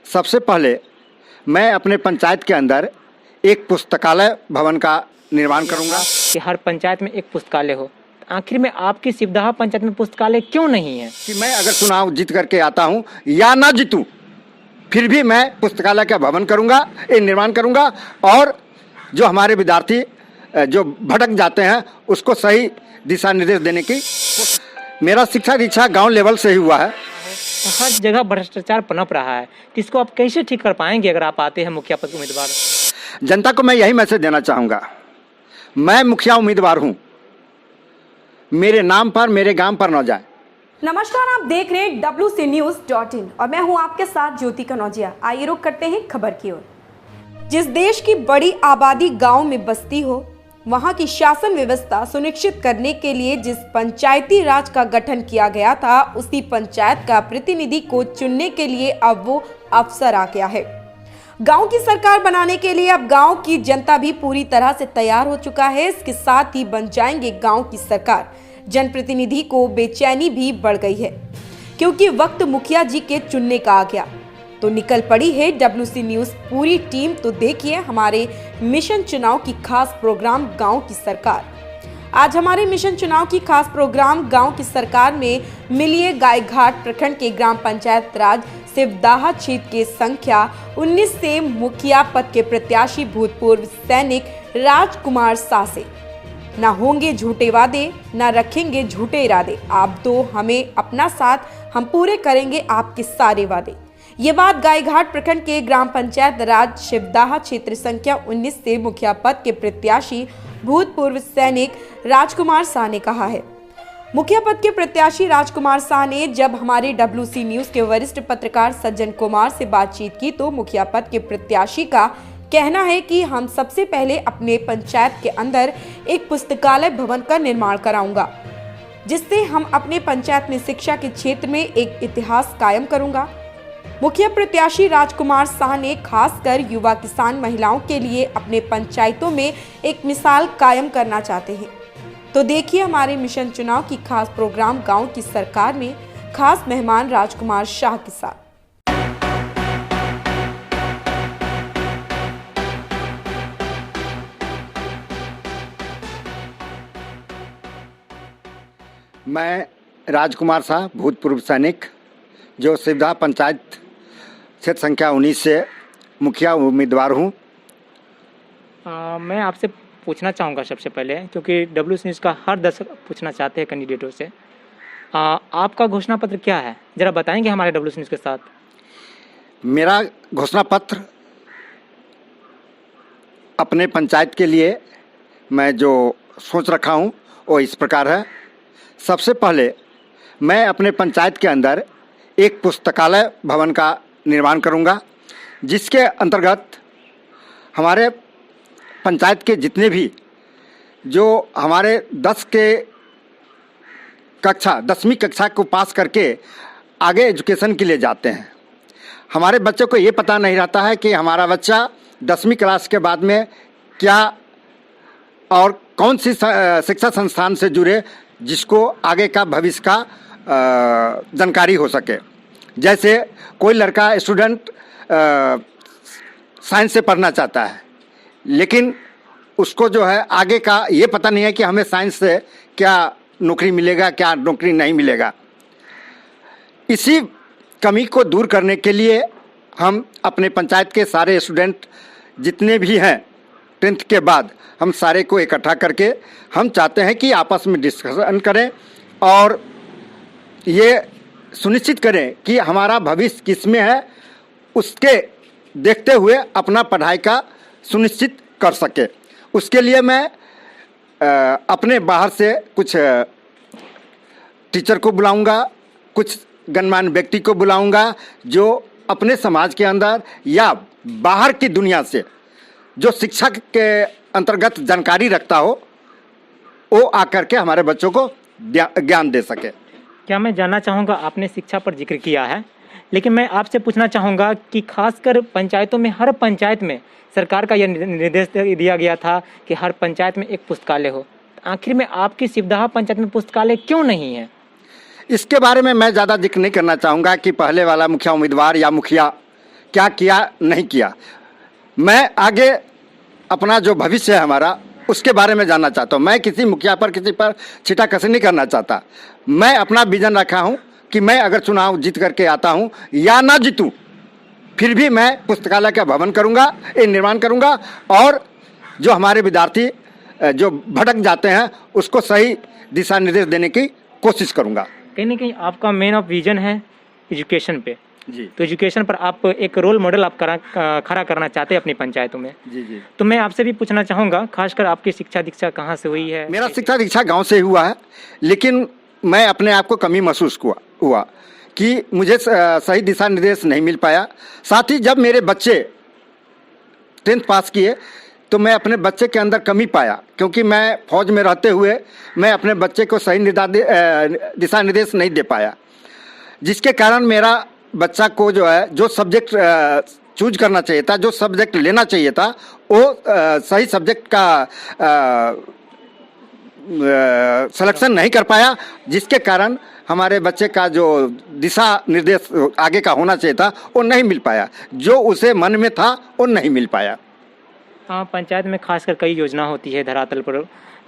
सबसे पहले मैं अपने पंचायत के अंदर एक पुस्तकालय भवन का निर्माण करूंगा कि हर पंचायत में एक पुस्तकालय हो। आखिर में आपकी सिवदाहा पंचायत में पुस्तकालय क्यों नहीं है? कि मैं अगर चुनाव जीत करके आता हूं या ना जीतूं, फिर भी मैं पुस्तकालय का भवन करूंगा, एक निर्माण करूंगा और जो हमारे विद्यार्थी जो भटक जाते हैं उसको सही दिशा निर्देश देने की। मेरा शिक्षा दीक्षा गांव लेवल से ही हुआ है। हर जगह भ्रष्टाचार पनप रहा है, तो इसको आप कैसे ठीक कर पाएंगे अगर आप आते हैं मुखिया पद उम्मीदवार? जनता को मैं यही मैसेज देना चाहूँगा, मैं मुखिया उम्मीदवार हूँ, मेरे नाम पर मेरे गांव पर न जाए। नमस्कार, आप देख रहे हैं WCNews.in और मैं हूं आपके साथ ज्योति कनौजिया। आइए रुक करते हैं खबर की ओर। जिस देश की बड़ी आबादी गांव में बसती हो, वहां की शासन व्यवस्था सुनिश्चित करने के लिए जिस पंचायती राज का गठन किया गया था, उसी पंचायत का प्रतिनिधि को चुनने के लिए अब वो अवसर आ गया है। गांव की सरकार बनाने के लिए अब गांव की जनता भी पूरी तरह से तैयार हो चुका है। इसके साथ ही बन जाएंगे गांव की सरकार। जनप्रतिनिधि को बेचैनी भी बढ़ गई है, क्योंकि वक्त मुखिया जी के चुनने का आ गया। तो निकल पड़ी है WC न्यूज पूरी टीम। तो देखिए हमारे मिशन चुनाव की खास प्रोग्राम गांव की सरकार। आज हमारे मिशन चुनाव की खास प्रोग्राम गांव की सरकार में मिलिए गायघाट प्रखंड के ग्राम पंचायत राज सिवदाहा क्षेत्र के संख्या 19 से मुखिया पद के प्रत्याशी भूतपूर्व सैनिक राजकुमार शाह से। ना होंगे झूठे वादे, ना रखेंगे झूठे इरादे। आप दो हमें अपना साथ, हम पूरे करेंगे आपके सारे वादे। ये बात गायघाट प्रखंड के ग्राम पंचायत राज सिवदाहा क्षेत्र संख्या 19 से मुखिया पद के प्रत्याशी भूतपूर्व सैनिक राजकुमार शाह ने कहा है। मुखिया पद के प्रत्याशी राजकुमार शाह ने जब हमारे WC न्यूज के वरिष्ठ पत्रकार सज्जन कुमार से बातचीत की, तो मुखिया पद के प्रत्याशी का कहना है कि हम सबसे पहले अपने पंचायत के अंदर एक पुस्तकालय भवन का निर्माण कराऊंगा, जिससे हम अपने पंचायत में शिक्षा के क्षेत्र में एक इतिहास कायम करूंगा। मुखिया प्रत्याशी राजकुमार शाह ने खासकर युवा किसान महिलाओं के लिए अपने पंचायतों में एक मिसाल कायम करना चाहते हैं। तो देखिए हमारे मिशन चुनाव की खास प्रोग्राम गांव की सरकार में खास मेहमान राजकुमार शाह के साथ। मैं राजकुमार शाह, भूतपूर्व सैनिक, जो सिवदाहा पंचायत क्षेत्र संख्या 19 से मुखिया उम्मीदवार हूँ। मैं आपसे पूछना चाहूँगा सबसे पहले, क्योंकि WC न्यूज़ का हर दर्शक पूछना चाहते हैं कैंडिडेटों से, आपका घोषणा पत्र क्या है? जरा बताएंगे हमारे WC न्यूज़ के साथ। मेरा घोषणा पत्र अपने पंचायत के लिए मैं जो सोच रखा हूँ वो इस प्रकार है। सबसे पहले मैं अपने पंचायत के अंदर एक पुस्तकालय भवन का निर्माण करूंगा, जिसके अंतर्गत हमारे पंचायत के जितने भी जो हमारे 10वीं कक्षा को पास करके आगे एजुकेशन के लिए जाते हैं, हमारे बच्चों को ये पता नहीं रहता है कि हमारा बच्चा 10वीं क्लास के बाद में क्या और कौन सी शिक्षा संस्थान से जुड़े, जिसको आगे का भविष्य का जानकारी हो सके। जैसे कोई लड़का स्टूडेंट साइंस से पढ़ना चाहता है, लेकिन उसको जो है आगे का ये पता नहीं है कि हमें साइंस से क्या नौकरी मिलेगा, क्या नौकरी नहीं मिलेगा। इसी कमी को दूर करने के लिए हम अपने पंचायत के सारे स्टूडेंट जितने भी हैं 10th के बाद, हम सारे को इकट्ठा करके हम चाहते हैं कि आपस में डिस्कशन करें और ये सुनिश्चित करें कि हमारा भविष्य किस में है, उसके देखते हुए अपना पढ़ाई का सुनिश्चित कर सके। उसके लिए मैं अपने बाहर से कुछ टीचर को बुलाऊंगा, कुछ गणमान्य व्यक्ति को बुलाऊंगा, जो अपने समाज के अंदर या बाहर की दुनिया से जो शिक्षा के अंतर्गत जानकारी रखता हो, वो आकर के हमारे बच्चों को ज्ञान दे सके। क्या मैं जानना चाहूँगा, आपने शिक्षा पर जिक्र किया है, लेकिन मैं आपसे पूछना चाहूँगा कि खासकर पंचायतों में, हर पंचायत में सरकार का यह निर्देश दिया गया था कि हर पंचायत में एक पुस्तकालय हो। आखिर में आपकी सिवदाहा पंचायत में पुस्तकालय क्यों नहीं है? इसके बारे में मैं ज़्यादा जिक्र नहीं करना चाहूँगा कि पहले वाला मुखिया उम्मीदवार या मुखिया क्या किया नहीं किया। मैं आगे अपना जो भविष्य है हमारा उसके बारे में जानना चाहता हूँ। मैं किसी मुखिया पर किसी पर छिटाकशी नहीं करना चाहता। मैं अपना विजन रखा हूँ कि मैं अगर चुनाव जीत करके आता हूँ या ना जीतूँ, फिर भी मैं पुस्तकालय का भवन करूँगा, निर्माण करूँगा और जो हमारे विद्यार्थी जो भटक जाते हैं उसको सही दिशा निर्देश देने की कोशिश करूँगा। कहीं ना कहीं आपका मेन ऑफ विजन है एजुकेशन पे। जी तो एजुकेशन पर आप एक रोल मॉडल आप खड़ा करना चाहते हैं अपनी पंचायतों में। जी जी। तो मैं आपसे भी पूछना चाहूँगा, खासकर आपकी शिक्षा दीक्षा कहाँ से हुई है? मेरा शिक्षा दीक्षा गांव से ही हुआ है, लेकिन मैं अपने आप को कमी महसूस हुआ कि मुझे सही दिशा निर्देश नहीं मिल पाया। साथ ही जब मेरे बच्चे 10th पास किए तो मैं अपने बच्चे के अंदर कमी पाया, क्योंकि मैं फौज में रहते हुए मैं अपने बच्चे को सही दिशा निर्देश नहीं दे पाया, जिसके कारण मेरा बच्चा को जो है जो सब्जेक्ट चूज करना चाहिए था, जो सब्जेक्ट लेना चाहिए था, वो सही सब्जेक्ट का सिलेक्शन नहीं कर पाया, जिसके कारण हमारे बच्चे का जो दिशा निर्देश आगे का होना चाहिए था वो नहीं मिल पाया, जो उसे मन में था वो नहीं मिल पाया। हाँ, पंचायत में खासकर कई योजना होती है धरातल पर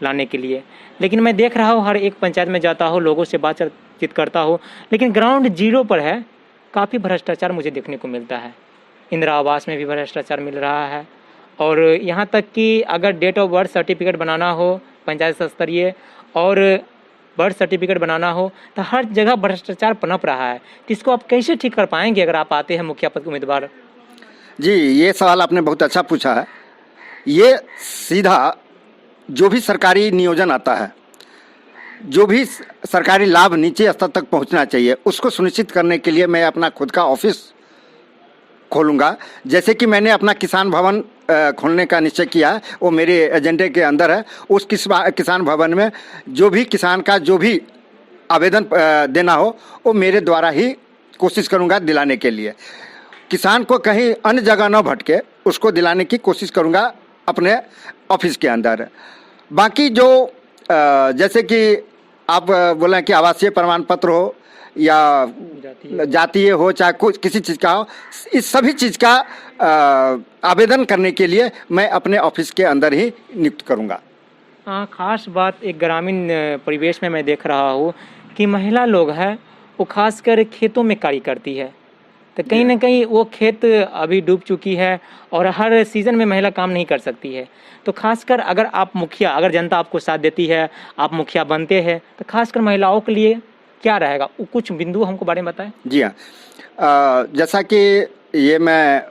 लाने के लिए, लेकिन मैं देख रहा हूँ हर एक पंचायत में जाता हूँ, लोगों से बातचीत करता हूँ, लेकिन ग्राउंड जीरो पर है काफ़ी भ्रष्टाचार मुझे देखने को मिलता है। इंदिरा आवास में भी भ्रष्टाचार मिल रहा है, और यहाँ तक कि अगर डेट ऑफ बर्थ सर्टिफिकेट बनाना हो पंचायत स्तरीय और बर्थ सर्टिफिकेट बनाना हो तो हर जगह भ्रष्टाचार पनप रहा है। तो इसको आप कैसे ठीक कर पाएंगे अगर आप आते हैं मुखिया पद के उम्मीदवार? जी, ये सवाल आपने बहुत अच्छा पूछा है। ये सीधा जो भी सरकारी नियोजन आता है, जो भी सरकारी लाभ नीचे स्तर तक पहुंचना चाहिए, उसको सुनिश्चित करने के लिए मैं अपना खुद का ऑफिस खोलूंगा। जैसे कि मैंने अपना किसान भवन खोलने का निश्चय किया है, वो मेरे एजेंडे के अंदर है। उस किसान भवन में जो भी किसान का जो भी आवेदन देना हो वो मेरे द्वारा ही कोशिश करूंगा दिलाने के लिए। किसान को कहीं अन्य जगह न भटके उसको दिलाने की कोशिश करूंगा अपने ऑफिस के अंदर। बाकी जो जैसे कि आप बोलें कि आवासीय प्रमाण पत्र हो या जातीय हो, चाहे कुछ किसी चीज़ का हो, इस सभी चीज़ का आवेदन करने के लिए मैं अपने ऑफिस के अंदर ही नियुक्त करूंगा। हाँ, खास बात एक ग्रामीण परिवेश में मैं देख रहा हूँ कि महिला लोग हैं वो खासकर खेतों में कार्य करती है, तो कहीं ना कहीं वो खेत अभी डूब चुकी है और हर सीज़न में महिला काम नहीं कर सकती है। तो खासकर अगर आप मुखिया, अगर जनता आपको साथ देती है, आप मुखिया बनते हैं, तो खासकर महिलाओं के लिए क्या रहेगा, कुछ बिंदु हमको बारे में बताएं। जी हाँ, जैसा कि ये मैं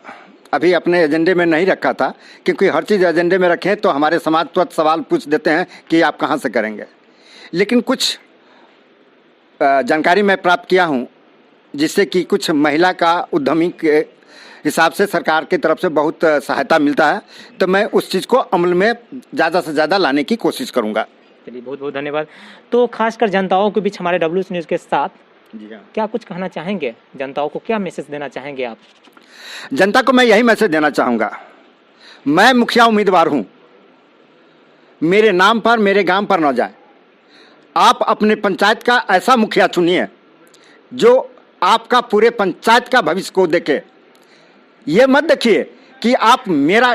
अभी अपने एजेंडे में नहीं रखा था, क्योंकि हर चीज़ एजेंडे में रखें तो हमारे समाज तुरंत सवाल पूछ देते हैं कि आप कहाँ से करेंगे। लेकिन कुछ जानकारी मैं प्राप्त किया हूँ जिससे कि कुछ महिला का उद्यमी के हिसाब से सरकार की तरफ से बहुत सहायता मिलता है, तो मैं उस चीज़ को अमल में ज़्यादा से ज़्यादा लाने की कोशिश करूँगा। चलिए, बहुत बहुत धन्यवाद। तो खासकर जनताओं के बीच हमारे WC न्यूज़ के साथ जी हाँ, क्या कुछ कहना चाहेंगे? जनताओं को क्या मैसेज देना चाहेंगे आप? जनता को मैं यही मैसेज देना चाहूँगा, मैं मुखिया उम्मीदवार हूँ, मेरे नाम पर मेरे गांव पर न जाए। आप अपने पंचायत का ऐसा मुखिया चुनिए जो आपका पूरे पंचायत का भविष्य को देखे। ये मत देखिए कि आप मेरा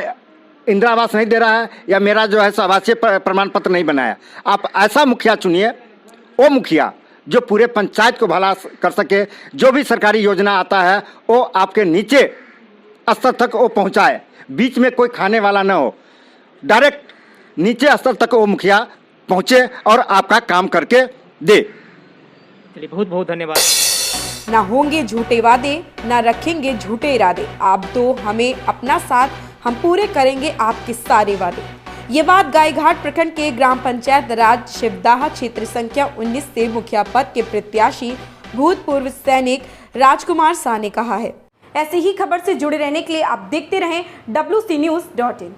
इंदिरा आवास नहीं दे रहा है या मेरा जो है आवासीय प्रमाण पत्र नहीं बनाया। आप ऐसा मुखिया चुनिए, वो मुखिया जो पूरे पंचायत को भला कर सके, जो भी सरकारी योजना आता है वो आपके नीचे स्तर तक वो पहुंचाए, बीच में कोई खाने वाला ना हो, डायरेक्ट नीचे स्तर तक वो मुखिया पहुंचे और आपका काम करके दे। चलिए, बहुत बहुत धन्यवाद। ना होंगे झूठे वादे, ना रखेंगे झूठे इरादे, आप दो हमें अपना साथ, हम पूरे करेंगे आपके सारे वादे। ये बात गायघाट प्रखंड के ग्राम पंचायत राज शिवदाहा क्षेत्र संख्या 19 से मुखिया पद के प्रत्याशी भूतपूर्व सैनिक राजकुमार शाह ने कहा है। ऐसे ही खबर से जुड़े रहने के लिए आप देखते रहें WC News.in।